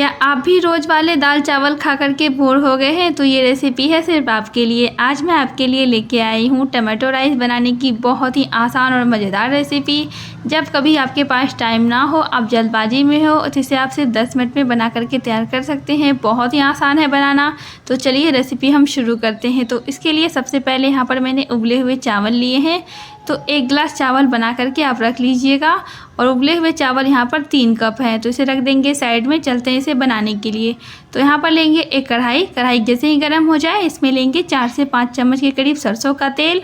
क्या आप भी रोज़ वाले दाल चावल खा कर के बोर हो गए हैं? तो ये रेसिपी है सिर्फ आपके लिए। आज मैं आपके लिए लेके आई हूँ टमाटो राइस बनाने की बहुत ही आसान और मज़ेदार रेसिपी। जब कभी आपके पास टाइम ना हो, आप जल्दबाजी में हो, तो इसे आप सिर्फ 10 मिनट में बना करके तैयार कर सकते हैं। बहुत ही आसान है बनाना। तो चलिए रेसिपी हम शुरू करते हैं। तो इसके लिए सबसे पहले यहाँ पर मैंने उबले हुए चावल लिए हैं। तो 1 गिलास चावल बना करके आप रख लीजिएगा और उबले हुए चावल यहाँ पर 3 कप है, तो इसे रख देंगे साइड में। चलते हैं इसे बनाने के लिए। तो यहाँ पर लेंगे एक कढ़ाई जैसे ही गर्म हो जाए इसमें लेंगे 4 से 5 चम्मच के करीब सरसों का तेल,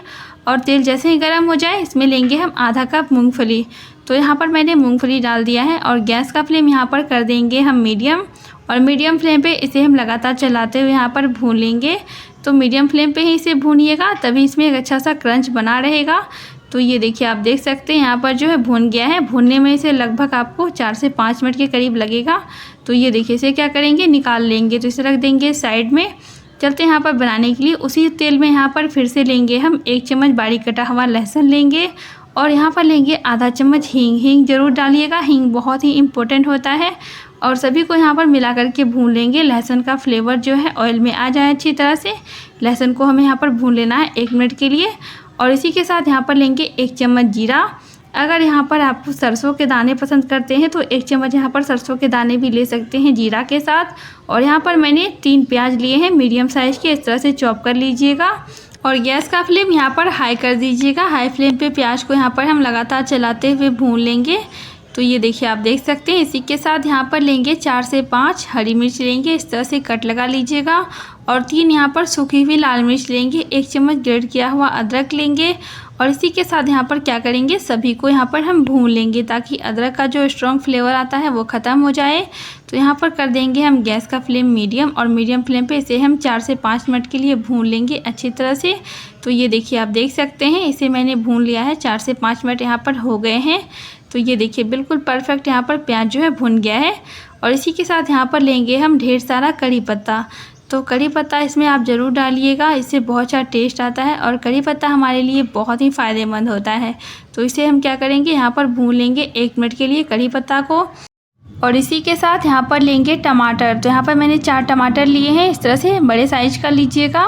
और तेल जैसे ही गर्म हो जाए इसमें लेंगे हम आधा कप मूंगफली। तो यहाँ पर मैंने मूंगफली डाल दिया है और गैस का फ्लेम यहाँ पर कर देंगे हम मीडियम, और मीडियम फ्लेम पे इसे हम लगातार चलाते हुए यहाँ पर भून लेंगे। तो मीडियम फ्लेम पे ही इसे भूनिएगा, तभी इसमें एक अच्छा सा क्रंच बना रहेगा। तो ये देखिए आप देख सकते हैं यहाँ पर जो है भून गया है। भूनने में इसे लगभग आपको 4 से 5 मिनट के करीब लगेगा। तो ये देखिए इसे क्या करेंगे, निकाल लेंगे। तो इसे रख देंगे साइड में। चलते हैं यहाँ पर बनाने के लिए। उसी तेल में यहाँ पर फिर से लेंगे हम 1 चम्मच बारीक कटा हुआ लहसुन लेंगे, और यहाँ पर लेंगे आधा चम्मच हींग ज़रूर डालिएगा, हींग बहुत ही इम्पोर्टेंट होता है। और सभी को यहाँ पर मिला करके भून लेंगे। लहसुन का फ्लेवर जो है ऑयल में आ जाए अच्छी तरह से। लहसुन को हमें यहाँ पर भून लेना है 1 मिनट के लिए। और इसी के साथ यहाँ पर लेंगे 1 चम्मच जीरा। अगर यहाँ पर आप सरसों के दाने पसंद करते हैं तो 1 चम्मच यहाँ पर सरसों के दाने भी ले सकते हैं जीरा के साथ। और यहाँ पर मैंने 3 प्याज लिए हैं मीडियम साइज़ के, इस तरह से चॉप कर लीजिएगा। और गैस का फ्लेम यहाँ पर हाई कर दीजिएगा। हाई फ्लेम पे प्याज को यहाँ पर हम लगातार चलाते हुए भून लेंगे। तो ये देखिए आप देख सकते हैं। इसी के साथ यहाँ पर लेंगे 4 से 5 हरी मिर्च लेंगे, इस तरह से कट लगा लीजिएगा। और 3 यहाँ पर सूखी हुई लाल मिर्च लेंगे। 1 चम्मच ग्रेट किया हुआ अदरक लेंगे। और इसी के साथ यहाँ पर क्या करेंगे, सभी को यहाँ पर हम भून लेंगे ताकि अदरक का जो स्ट्रॉन्ग फ्लेवर आता है वो ख़त्म हो जाए। तो यहाँ पर कर देंगे हम गैस का फ्लेम मीडियम, और मीडियम फ्लेम पे इसे हम 4 से 5 मिनट के लिए भून लेंगे अच्छी तरह से। तो ये देखिए आप देख सकते हैं इसे मैंने भून लिया है। 4 से 5 मिनट यहाँ पर हो गए हैं। तो ये देखिए बिल्कुल परफेक्ट यहाँ पर प्याज जो है भुन गया है। और इसी के साथ यहाँ पर लेंगे हम ढेर सारा कड़ी पत्ता। तो कड़ी पत्ता इसमें आप ज़रूर डालिएगा, इससे बहुत अच्छा टेस्ट आता है और कड़ी पत्ता हमारे लिए बहुत ही फ़ायदेमंद होता है। तो इसे हम क्या करेंगे, यहाँ पर भून लेंगे 1 मिनट के लिए कड़ी पत्ता को। और इसी के साथ यहाँ पर लेंगे टमाटर। तो यहाँ पर मैंने 4 टमाटर लिए हैं, इस तरह से बड़े साइज का लीजिएगा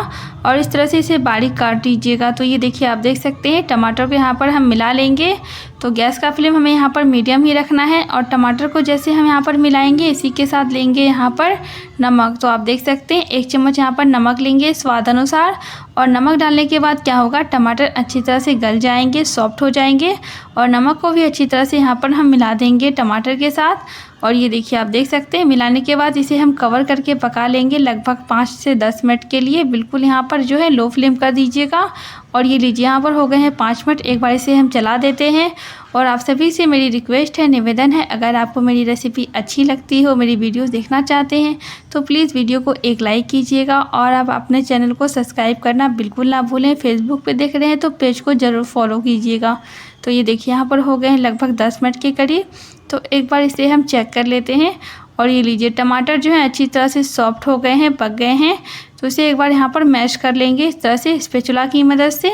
और इस तरह से इसे बारीक काट लीजिएगा। तो ये देखिए आप देख सकते हैं टमाटर को यहाँ पर हम मिला लेंगे। तो गैस का फ्लेम हमें यहाँ पर मीडियम ही रखना है। और टमाटर को जैसे हम यहाँ पर मिलाएंगे, इसी के साथ लेंगे यहाँ पर नमक। तो आप देख सकते हैं 1 चम्मच यहाँ पर नमक लेंगे स्वाद अनुसार। और नमक डालने के बाद क्या होगा, टमाटर अच्छी तरह से गल जाएंगे, सॉफ्ट हो जाएंगे। और नमक को भी अच्छी तरह से यहाँ पर हम मिला देंगे टमाटर के साथ। और ये देखिए आप देख सकते हैं मिलाने के बाद इसे हम कवर करके पका लेंगे लगभग 5 से 10 मिनट के लिए। बिल्कुल यहाँ पर जो है लो फ्लेम कर दीजिएगा। और ये लीजिए यहाँ पर हो गए हैं 5 मिनट। एक बार इसे हम चला देते हैं। और आप सभी से मेरी रिक्वेस्ट है, निवेदन है, अगर आपको मेरी रेसिपी अच्छी लगती हो, मेरी वीडियोस देखना चाहते हैं, तो प्लीज़ वीडियो को एक लाइक कीजिएगा। और आप अपने चैनल को सब्सक्राइब करना बिल्कुल ना भूलें। फेसबुक पे देख रहे हैं तो पेज को ज़रूर फॉलो कीजिएगा। तो ये देखिए यहाँ पर हो गए हैं लगभग 10 मिनट के करीब। तो एक बार इसे हम चेक कर लेते हैं। और ये लीजिए टमाटर जो है अच्छी तरह से सॉफ्ट हो गए हैं, पक गए हैं। तो इसे एक बार यहाँ पर मैश कर लेंगे इस तरह से स्पैचुला की मदद से।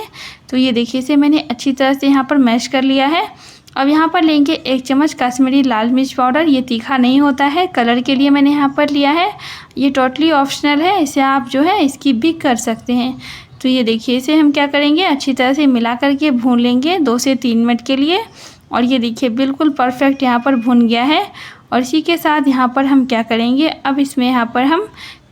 तो ये देखिए इसे मैंने अच्छी तरह से यहाँ पर मैश कर लिया है। अब यहाँ पर लेंगे 1 चम्मच कश्मीरी लाल मिर्च पाउडर। ये तीखा नहीं होता है, कलर के लिए मैंने यहाँ पर लिया है। ये टोटली ऑप्शनल है, इसे आप जो है स्किप भी कर सकते हैं। तो ये देखिए इसे हम क्या करेंगे, अच्छी तरह से मिला करके भून लेंगे 2 से 3 मिनट के लिए। और ये देखिए बिल्कुल परफेक्ट यहाँ पर भुन गया है। और इसी के साथ यहाँ पर हम क्या करेंगे, अब इसमें यहाँ पर हम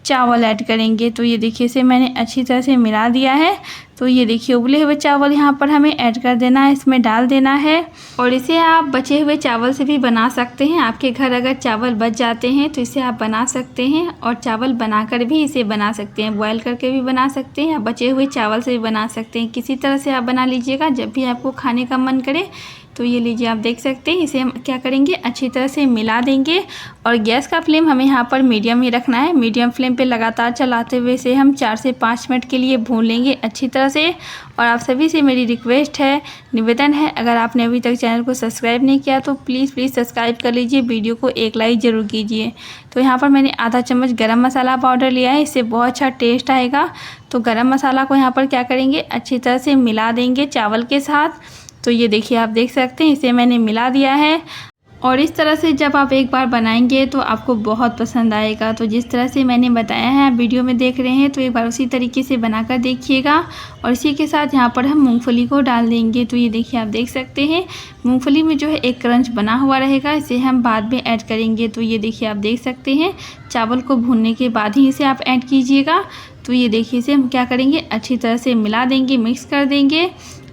चावल ऐड करेंगे। तो ये देखिए इसे मैंने अच्छी तरह से मिला दिया है। तो ये देखिए उबले हुए चावल यहाँ पर हमें ऐड कर देना है, इसमें डाल देना है। और इसे आप बचे हुए चावल से भी बना सकते हैं। आपके घर अगर चावल बच जाते हैं तो इसे आप बना सकते हैं। और चावल बनाकर भी इसे बना सकते हैं, बॉयल करके भी बना सकते हैं, या बचे हुए चावल से भी बना सकते हैं। किसी तरह से आप बना लीजिएगा जब भी आपको खाने का मन करे। तो ये लीजिए आप देख सकते हैं इसे हम क्या करेंगे, अच्छी तरह से मिला देंगे। और गैस का फ्लेम हमें यहाँ पर मीडियम ही रखना है। मीडियम फ्लेम पे लगातार चलाते हुए इसे हम 4 से 5 मिनट के लिए भून लेंगे अच्छी तरह से। और आप सभी से मेरी रिक्वेस्ट है, निवेदन है, अगर आपने अभी तक चैनल को सब्सक्राइब नहीं किया तो प्लीज़ सब्सक्राइब कर लीजिए, वीडियो को एक लाइक ज़रूर कीजिए। तो यहाँ पर मैंने आधा चम्मच गरम मसाला पाउडर लिया है, इससे बहुत अच्छा टेस्ट आएगा। तो गरम मसाला को यहाँ पर क्या करेंगे, अच्छी तरह से मिला देंगे चावल के साथ। तो ये देखिए आप देख सकते हैं इसे मैंने मिला दिया है। और इस तरह से जब आप एक बार बनाएंगे तो आपको बहुत पसंद आएगा। तो जिस तरह से मैंने बताया है, आप वीडियो में देख रहे हैं, तो एक बार उसी तरीके से बनाकर देखिएगा। और इसी के साथ यहाँ पर हम मूंगफली को डाल देंगे। तो ये देखिए, आप देख सकते हैं मूंगफली में जो है एक क्रंच बना हुआ रहेगा, इसे हम बाद में ऐड करेंगे। तो ये देखिए, आप देख सकते हैं चावल को भूनने के बाद ही इसे आप ऐड कीजिएगा। तो ये देखिए, इसे हम क्या करेंगे, अच्छी तरह से मिला देंगे, मिक्स कर देंगे।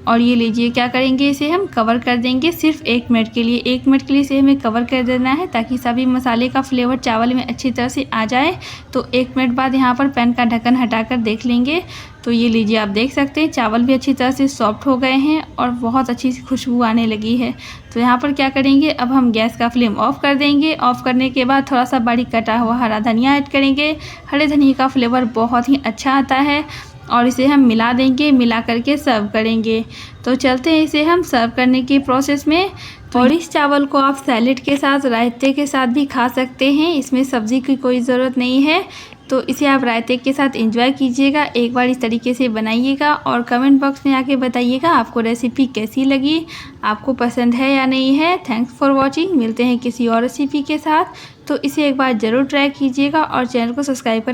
और ये लीजिए, क्या करेंगे, इसे हम कवर कर देंगे सिर्फ 1 मिनट के लिए। 1 मिनट के लिए इसे हमें कवर कर देना है ताकि सभी मसाले का फ्लेवर चावल में अच्छी तरह से आ जाए। तो 1 मिनट बाद यहाँ पर पैन का ढक्कन हटाकर देख लेंगे। तो ये लीजिए, आप देख सकते हैं चावल भी अच्छी तरह से सॉफ्ट हो गए हैं और बहुत अच्छी सी खुशबू आने लगी है। तो यहाँ पर क्या करेंगे, अब हम गैस का फ्लेम ऑफ कर देंगे। ऑफ करने के बाद थोड़ा सा बारीक कटा हुआ हरा धनिया ऐड करेंगे। हरे धनिया का फ्लेवर बहुत ही अच्छा आता है। और इसे हम मिला देंगे, मिला करके सर्व करेंगे। तो चलते हैं इसे हम सर्व करने की प्रोसेस में। और इस चावल को आप सैलेड के साथ, रायते के साथ भी खा सकते हैं, इसमें सब्ज़ी की कोई ज़रूरत नहीं है। तो इसे आप रायते के साथ एंजॉय कीजिएगा। एक बार इस तरीके से बनाइएगा और कमेंट बॉक्स में आके बताइएगा आपको रेसिपी कैसी लगी, आपको पसंद है या नहीं है। Thanks for watching. मिलते हैं किसी और रेसिपी के साथ। तो इसे एक बार ज़रूर ट्राई कीजिएगा और चैनल को सब्सक्राइब कर